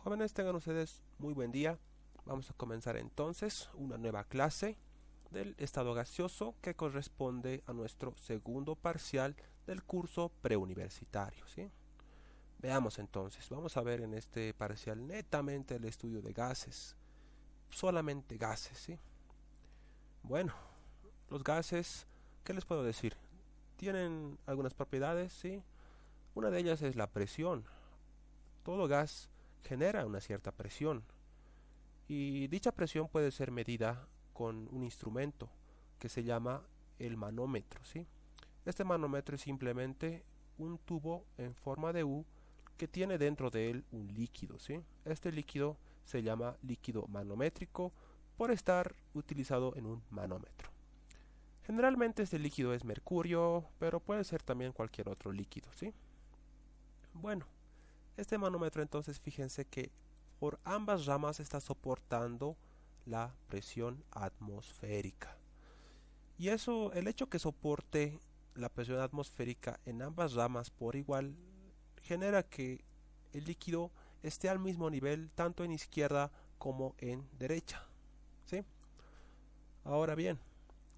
Jóvenes, tengan ustedes muy buen día. Vamos a comenzar entonces una nueva clase del estado gaseoso que corresponde a nuestro segundo parcial del curso preuniversitario, ¿sí? Veamos entonces, vamos a ver en este parcial netamente el estudio de gases, solamente gases, ¿sí? Bueno, los gases, ¿qué les puedo decir? Tienen algunas propiedades, ¿sí? Una de ellas es la presión. Todo gas genera una cierta presión y dicha presión puede ser medida con un instrumento que se llama el manómetro, ¿sí? Este manómetro es simplemente un tubo en forma de U que tiene dentro de él un líquido, ¿sí? Este líquido se llama líquido manométrico por estar utilizado en un manómetro. Generalmente este líquido es mercurio, pero puede ser también cualquier otro líquido, ¿sí? Bueno, este manómetro entonces fíjense que por ambas ramas está soportando la presión atmosférica. Y eso, el hecho que soporte la presión atmosférica en ambas ramas por igual, genera que el líquido esté al mismo nivel tanto en izquierda como en derecha, ¿sí? Ahora bien,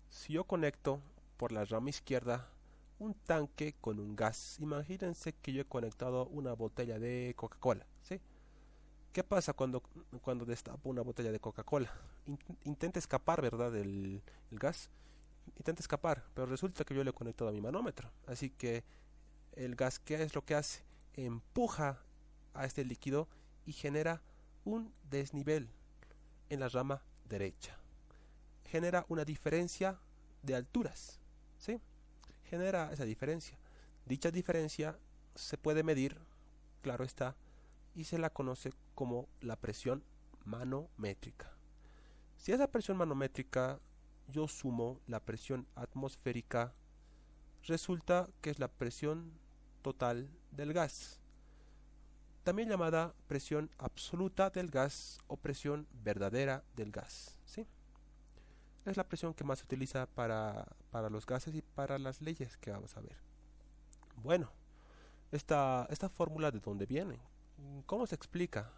si yo conecto por la rama izquierda un tanque con un gas, imagínense que yo he conectado una botella de Coca-Cola, ¿sí? ¿Qué pasa cuando destapo una botella de Coca-Cola? Intenta escapar, ¿verdad? El gas. Intenta escapar, pero resulta que yo le he conectado a mi manómetro. Así que el gas, ¿qué es lo que hace? Empuja a este líquido y genera un desnivel en la rama derecha. Genera una diferencia de alturas, ¿sí? Genera esa diferencia. Dicha diferencia se puede medir, claro está, y se la conoce como la presión manométrica. Si a esa presión manométrica yo sumo la presión atmosférica, resulta que es la presión total del gas, también llamada presión absoluta del gas o presión verdadera del gas, ¿sí? Es la presión que más se utiliza para los gases y para las leyes que vamos a ver. Bueno, esta fórmula, ¿de dónde viene? ¿Cómo se explica?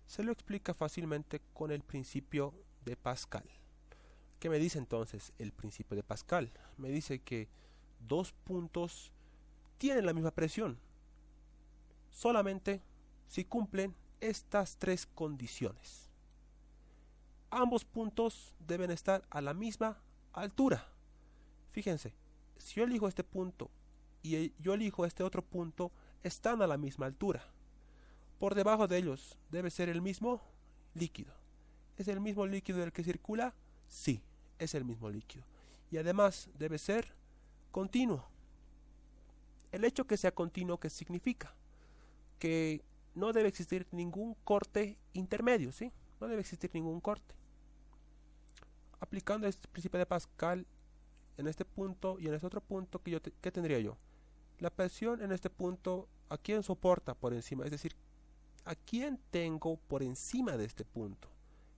Se lo explica fácilmente con el principio de Pascal. ¿Qué me dice entonces el principio de Pascal? Me dice que dos puntos tienen la misma presión solamente si cumplen estas tres condiciones. Ambos puntos deben estar a la misma altura. Fíjense, si yo elijo este punto y yo elijo este otro punto, están a la misma altura. Por debajo de ellos debe ser el mismo líquido. ¿Es el mismo líquido el que circula? Sí, es el mismo líquido. Y además debe ser continuo. El hecho que sea continuo, ¿qué significa? Que no debe existir ningún corte intermedio, ¿sí? No debe existir ningún corte. Aplicando este principio de Pascal en este punto y en este otro punto, ¿qué tendría yo? La presión en este punto, ¿a quién soporta por encima? Es decir, ¿a quién tengo por encima de este punto?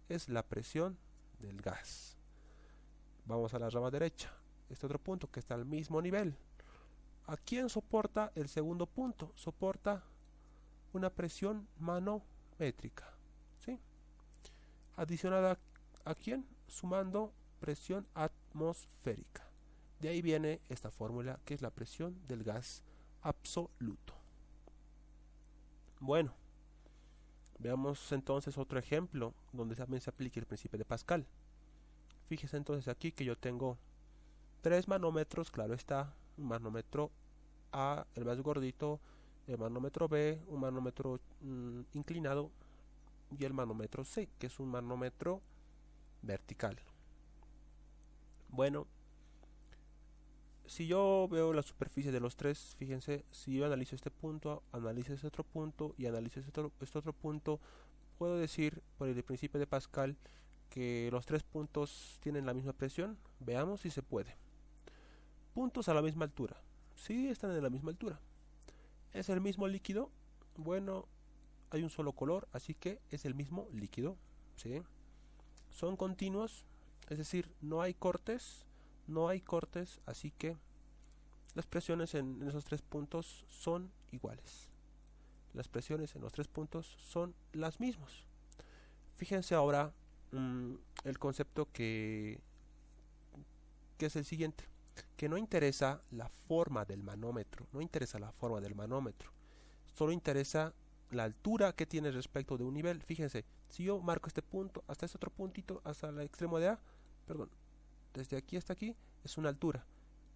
Es la presión del gas. Vamos a la rama derecha. Este otro punto que está al mismo nivel. ¿A quién soporta el segundo punto? Soporta una presión manométrica, ¿sí? Adicionada ¿a quién? Sumando presión atmosférica. De ahí viene esta fórmula que es la presión del gas absoluto. Bueno, veamos entonces otro ejemplo donde también se aplica el principio de Pascal. Fíjese entonces aquí que yo tengo tres manómetros, claro está, un manómetro A, el más gordito, el manómetro B, un manómetro inclinado, y el manómetro C, que es un manómetro vertical. Bueno, si yo veo la superficie de los tres, fíjense, si yo analizo este punto, analizo este otro punto y analizo este otro punto, puedo decir por el principio de Pascal que los tres puntos tienen la misma presión. Veamos si se puede. Puntos a la misma altura. Sí, están en la misma altura. ¿Es el mismo líquido? Bueno, hay un solo color, así que es el mismo líquido, ¿sí? Son continuos, es decir, no hay cortes, así que las presiones en esos tres puntos son iguales. Las presiones en los 3 puntos son las mismas. Fíjense ahora el concepto que es el siguiente, que no interesa la forma del manómetro, solo interesa la altura que tiene respecto de un nivel. Fíjense, si yo marco este punto hasta este otro puntito, hasta el extremo de A, perdón, desde aquí hasta aquí es una altura,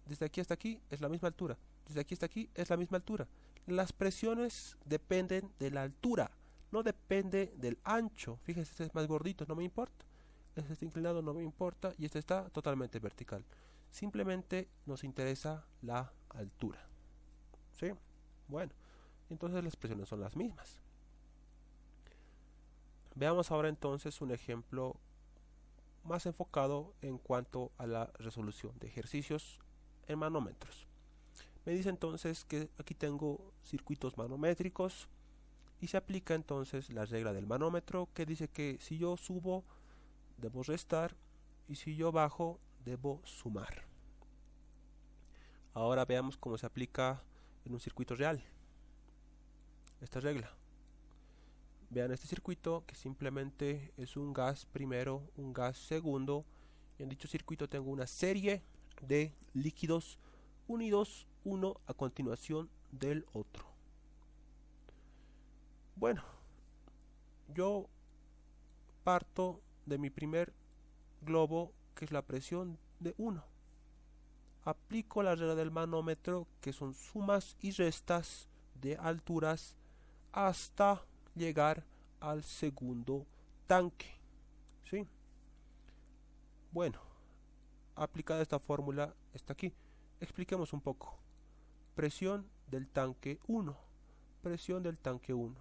desde aquí hasta aquí es la misma altura, desde aquí hasta aquí es la misma altura. Las presiones dependen de la altura, no depende del ancho. Fíjense, este es más gordito, no me importa, este está inclinado, no me importa, y este está totalmente vertical. Simplemente nos interesa la altura, ¿sí? Bueno, entonces las presiones son las mismas. Veamos ahora entonces un ejemplo más enfocado en cuanto a la resolución de ejercicios en manómetros. Me dice entonces que aquí tengo circuitos manométricos y se aplica entonces la regla del manómetro, que dice que si yo subo debo restar y si yo bajo debo sumar. Ahora veamos cómo se aplica en un circuito real esta regla. Vean este circuito, que simplemente es un gas primero, un gas segundo, y en dicho circuito tengo una serie de líquidos unidos uno a continuación del otro. Bueno, yo parto de mi primer globo, que es la presión de 1. Aplico la regla del manómetro, que son sumas y restas de alturas hasta llegar al segundo tanque, ¿sí? Bueno, aplicada esta fórmula está aquí. Expliquemos un poco. Presión del tanque 1, presión del tanque 1.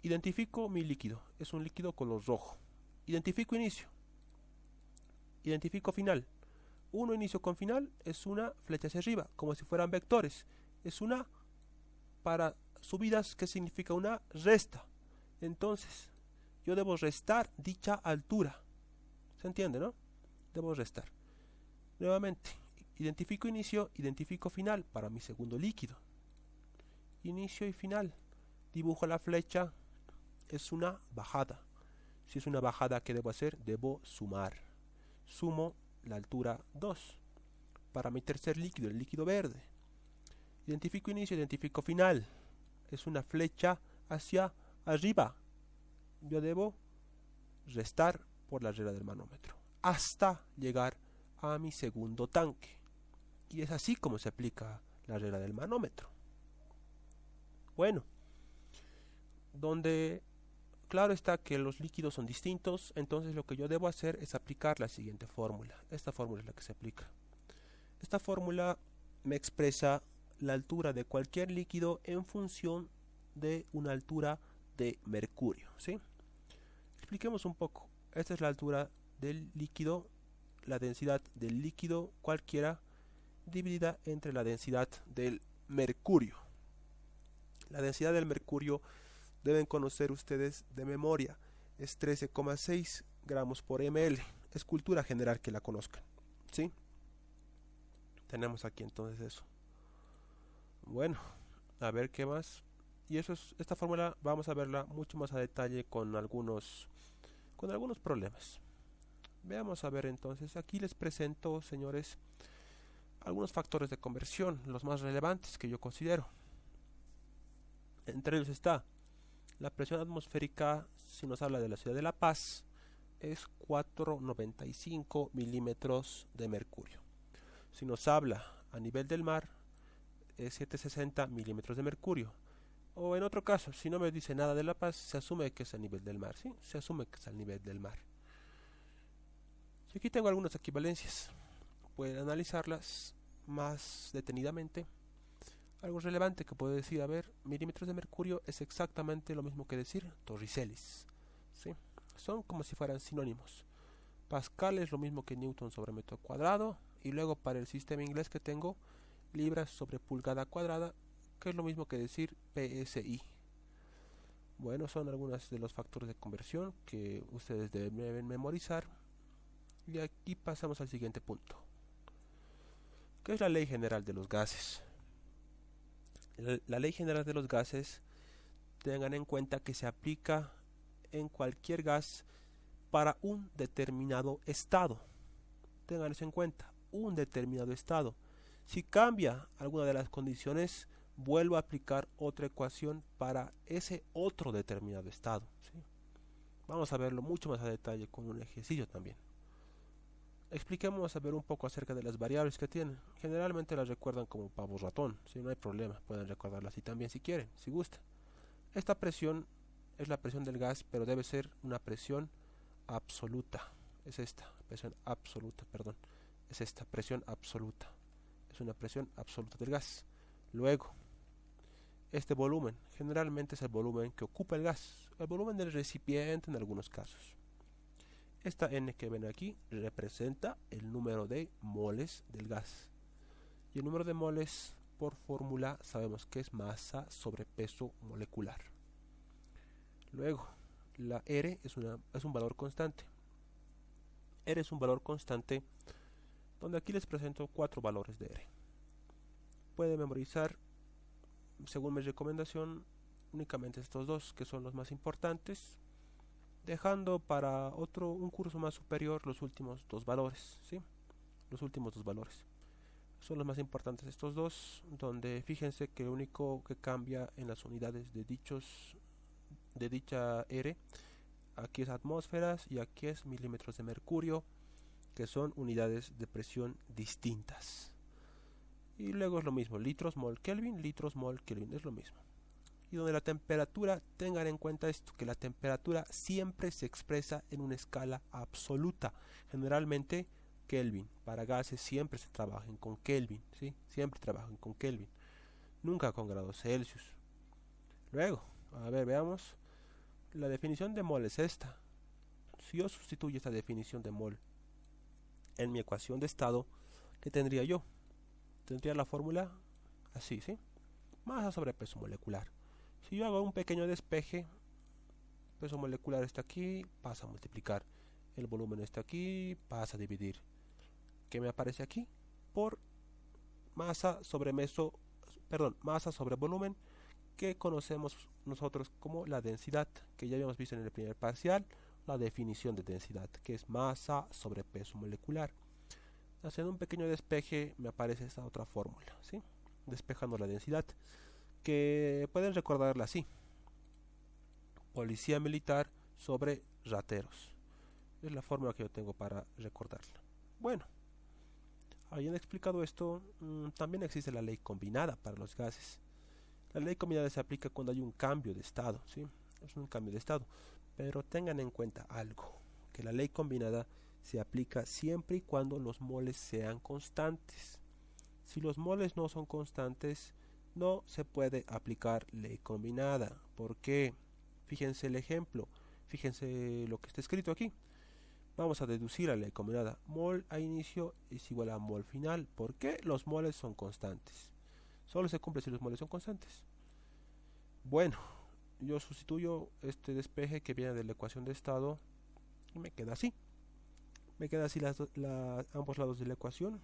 Identifico mi líquido, es un líquido color rojo. Identifico inicio, identifico final. 1 inicio con final es una flecha hacia arriba, como si fueran vectores. Es una para subidas, que significa una resta. Entonces, yo debo restar dicha altura. ¿Se entiende, no? Debo restar. Nuevamente, identifico inicio, identifico final para mi segundo líquido. Inicio y final. Dibujo la flecha, es una bajada. Si es una bajada, ¿qué debo hacer? Debo sumar. Sumo la altura 2. Para mi tercer líquido, el líquido verde. Identifico inicio, identifico final. Es una flecha hacia arriba. Yo debo restar por la regla del manómetro hasta llegar a mi segundo tanque. Y es así como se aplica la regla del manómetro. Bueno, donde claro está que los líquidos son distintos, entonces lo que yo debo hacer es aplicar la siguiente fórmula. Esta fórmula es la que se aplica. Esta fórmula me expresa la altura de cualquier líquido en función de una altura de mercurio, ¿sí? Expliquemos un poco. Esta es la altura del líquido, la densidad del líquido cualquiera dividida entre la densidad del mercurio. La densidad del mercurio deben conocer ustedes de memoria, es 13,6 gramos por ml. Es cultura general que la conozcan, ¿sí? Tenemos aquí entonces eso. Bueno, a ver qué más. Y esta fórmula vamos a verla mucho más a detalle con algunos problemas. Veamos a ver entonces. Aquí les presento, señores, algunos factores de conversión, los más relevantes que yo considero. Entre ellos está la presión atmosférica. Si nos habla de la ciudad de La Paz, es 495 milímetros de mercurio. Si nos habla a nivel del mar, es 760 milímetros de mercurio. O en otro caso, si no me dice nada de La Paz, se asume que es a nivel del mar, ¿sí? Se asume que es al nivel del mar. Y aquí tengo algunas equivalencias. Pueden analizarlas más detenidamente. Algo relevante que puedo decir, a ver, milímetros de mercurio es exactamente lo mismo que decir torricelis, ¿sí? Son como si fueran sinónimos. Pascal es lo mismo que Newton sobre metro cuadrado, y luego para el sistema inglés que tengo, libras sobre pulgada cuadrada, que es lo mismo que decir PSI. Bueno, son algunos de los factores de conversión que ustedes deben memorizar. Y aquí pasamos al siguiente punto, que es la ley general de los gases. La ley general de los gases, tengan en cuenta que se aplica en cualquier gas para un determinado estado. Tengan eso en cuenta, un determinado estado. Si cambia alguna de las condiciones, vuelvo a aplicar otra ecuación para ese otro determinado estado, ¿sí? Vamos a verlo mucho más a detalle con un ejercicio también. Expliquemos a ver un poco acerca de las variables que tienen. Generalmente las recuerdan como pavo ratón, si no hay problema, pueden recordarlas así también si quieren, si gustan. Esta presión es la presión del gas, pero debe ser una presión absoluta. Es esta, presión absoluta, perdón. Es esta, presión absoluta. Es una presión absoluta del gas. Luego, este volumen, generalmente es el volumen que ocupa el gas, el volumen del recipiente en algunos casos. Esta N que ven aquí representa el número de moles del gas. Y el número de moles, por fórmula, sabemos que es masa sobre peso molecular. Luego, la R es un valor constante. R es un valor constante donde aquí les presento 4 valores de R. Pueden memorizar, según mi recomendación, únicamente estos dos, que son los más importantes, dejando para un curso más superior los últimos 2 valores, ¿sí? Los últimos 2 valores. Son los más importantes estos dos, donde fíjense que lo único que cambia en las unidades de dicha R, aquí es atmósferas y aquí es milímetros de mercurio, que son unidades de presión distintas. Y luego es lo mismo, litros mol Kelvin, es lo mismo. Y donde la temperatura, tengan en cuenta esto, que la temperatura siempre se expresa en una escala absoluta. Generalmente Kelvin, para gases siempre se trabajan con Kelvin, ¿sí? Siempre trabajan con Kelvin, nunca con grados Celsius. Luego, a ver, veamos. La definición de mol es esta. Si yo sustituyo esta definición de mol en mi ecuación de estado, ¿qué tendría yo? Tendría la fórmula así, ¿sí? Masa sobre peso molecular. Si yo hago un pequeño despeje, peso molecular está aquí, pasa a multiplicar. El volumen está aquí, pasa a dividir. ¿Qué me aparece aquí? Por masa sobre volumen, que conocemos nosotros como la densidad, que ya habíamos visto en el primer parcial, la definición de densidad, que es masa sobre peso molecular. Haciendo un pequeño despeje me aparece esta otra fórmula, ¿sí? Despejando la densidad, que pueden recordarla así: policía militar sobre rateros. Es la fórmula que yo tengo para recordarla. Bueno, habiendo explicado esto, también existe la ley combinada para los gases. La ley combinada se aplica cuando hay un cambio de estado, ¿sí? Es un cambio de estado. Pero tengan en cuenta algo, que la ley combinada se aplica siempre y cuando los moles sean constantes. Si los moles no son constantes, no se puede aplicar ley combinada. ¿Por qué? Fíjense el ejemplo, fíjense lo que está escrito aquí. Vamos a deducir la ley combinada. Mol a inicio es igual a mol final. ¿Por qué? Los moles son constantes. Solo se cumple si los moles son constantes. Bueno, yo sustituyo este despeje que viene de la ecuación de estado y me queda así. Me queda así ambos lados de la ecuación,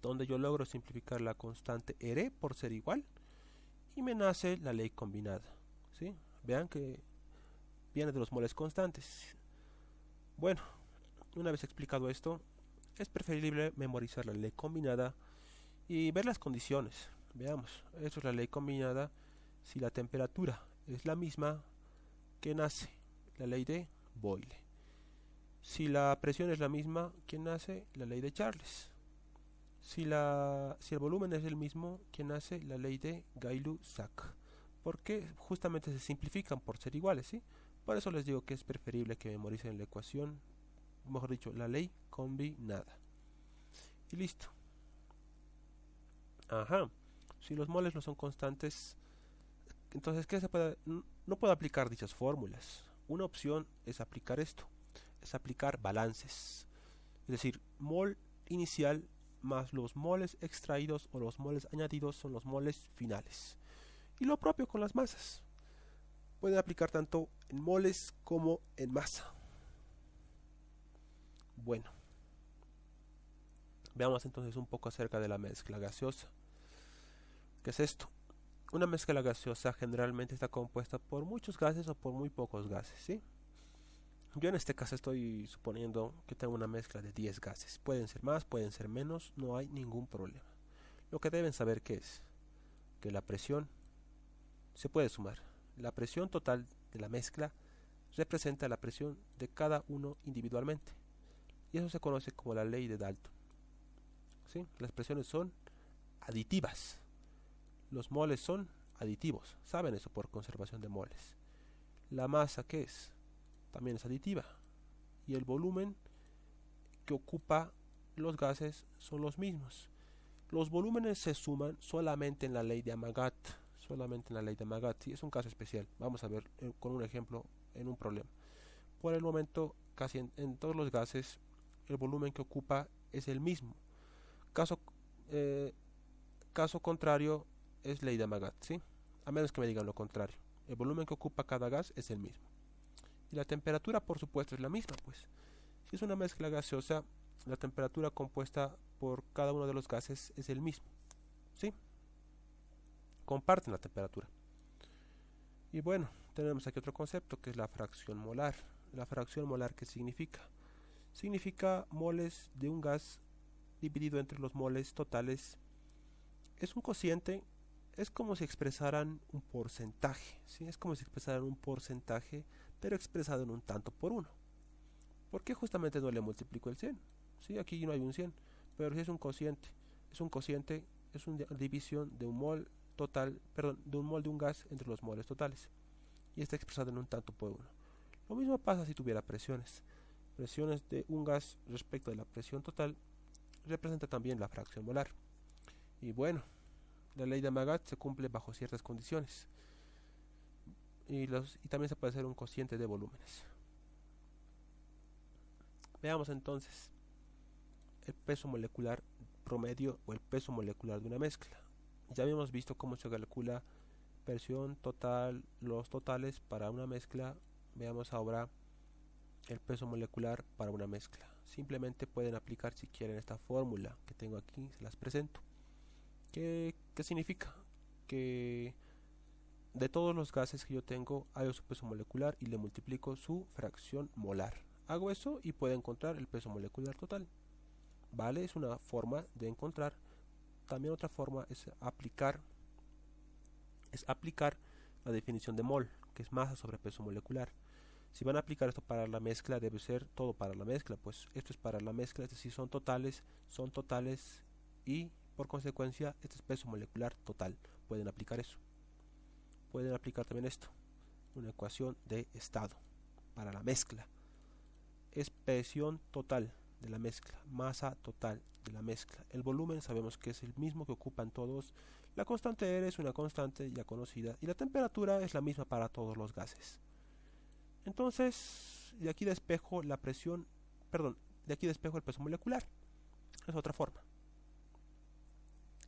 donde yo logro simplificar la constante R por ser igual y me nace la ley combinada, ¿sí? Vean que viene de los moles constantes. Bueno, una vez explicado esto, es preferible memorizar la ley combinada y ver las condiciones. Veamos, esto es la ley combinada si la temperatura es la misma que nace la ley de Boyle. Si la presión es la misma que nace la ley de Charles. Si el volumen es el mismo que nace la ley de Gay-Lussac. Porque justamente se simplifican por ser iguales, ¿sí? Por eso les digo que es preferible que memoricen la ecuación, mejor dicho, la ley combinada. Y listo. Ajá. Si los moles no son constantes, entonces no puedo aplicar dichas fórmulas. Una opción es aplicar esto, es aplicar balances. Es decir, mol inicial más los moles extraídos o los moles añadidos son los moles finales. Y lo propio con las masas. Pueden aplicar tanto en moles como en masa. Bueno, veamos entonces un poco acerca de la mezcla gaseosa. ¿Qué es esto? una mezcla gaseosa generalmente está compuesta por muchos gases o por muy pocos gases, ¿sí? Yo en este caso estoy suponiendo que tengo una mezcla de 10 gases. Pueden ser más, pueden ser menos, no hay ningún problema. Lo que deben saber que es que la presión se puede sumar. La presión total de la mezcla representa la presión de cada uno individualmente. Y eso se conoce como la ley de Dalton, ¿sí? Las presiones son aditivas. Los moles son aditivos. Saben eso por conservación de moles. La masa, ¿qué es? También es aditiva. Y el volumen que ocupa los gases son los mismos. Los volúmenes se suman solamente en la ley de Amagat. Solamente en la ley de Amagat. Sí, es un caso especial. Vamos a ver con un ejemplo en un problema. Por el momento, casi en todos los gases, el volumen que ocupa es el mismo. Caso contrario es ley de Amagat, ¿sí? A menos que me digan lo contrario. El volumen que ocupa cada gas es el mismo. Y la temperatura, por supuesto, es la misma, pues. Si es una mezcla gaseosa, la temperatura compuesta por cada uno de los gases es el mismo, ¿sí? Comparten la temperatura. Y bueno, tenemos aquí otro concepto que es la fracción molar. La fracción molar, ¿qué significa? Significa moles de un gas dividido entre los moles totales. Es un cociente, es como si expresaran un porcentaje, ¿sí? Es como si expresaran un porcentaje, pero expresado en un tanto por uno. ¿Por qué justamente no le multiplico el 100? ¿Sí? Aquí no hay un 100, pero si es un cociente, es una división de un mol total, perdón, de un mol de un gas entre los moles totales. Y está expresado en un tanto por uno. Lo mismo pasa si tuviera presiones. Presiones de un gas respecto de la presión total representa también la fracción molar. Y bueno, la ley de Amagat se cumple bajo ciertas condiciones. Y también se puede hacer un cociente de volúmenes. Veamos entonces el peso molecular promedio o el peso molecular de una mezcla. Ya habíamos visto cómo se calcula presión total, los totales para una mezcla. Veamos ahora el peso molecular para una mezcla. Simplemente pueden aplicar si quieren esta fórmula que tengo aquí, se las presento. ¿Qué significa? Que de todos los gases que yo tengo, hallo su peso molecular y le multiplico su fracción molar. Hago eso y puedo encontrar el peso molecular total. ¿Vale? Es una forma de encontrar. También otra forma es aplicar la definición de mol, que es masa sobre peso molecular. Si van a aplicar esto para la mezcla, debe ser todo para la mezcla, pues esto es para la mezcla, es decir, son totales y por consecuencia este es peso molecular total. Pueden aplicar eso. Pueden aplicar también esto, una ecuación de estado para la mezcla. Es presión total de la mezcla, masa total de la mezcla. El volumen sabemos que es el mismo que ocupan todos. La constante R es una constante ya conocida y la temperatura es la misma para todos los gases. Entonces, de aquí despejo la presión, de aquí despejo el peso molecular. Es otra forma.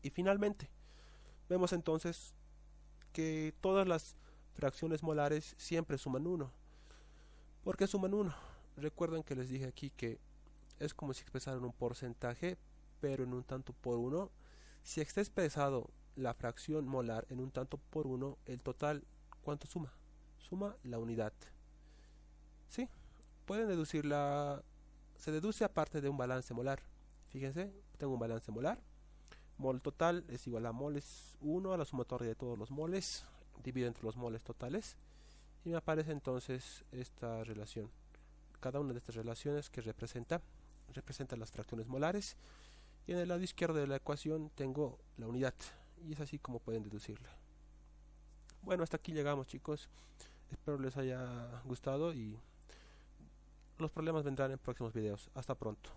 Y finalmente, vemos entonces que todas las fracciones molares siempre suman 1. ¿Por qué suman 1? Recuerden que les dije aquí que es como si expresaran un porcentaje, pero en un tanto por 1. Si está expresado la fracción molar en un tanto por 1, el total, ¿cuánto suma? Suma la unidad. ¿Sí? Pueden deducirla, se deduce aparte de un balance molar. Fíjense, tengo un balance molar. Mol total es igual a moles 1 a la sumatoria de todos los moles, dividido entre los moles totales. Y me aparece entonces esta relación. Cada una de estas relaciones que representa las fracciones molares. Y en el lado izquierdo de la ecuación tengo la unidad. Y es así como pueden deducirla. Bueno, hasta aquí llegamos, chicos. Espero les haya gustado y los problemas vendrán en próximos videos. Hasta pronto.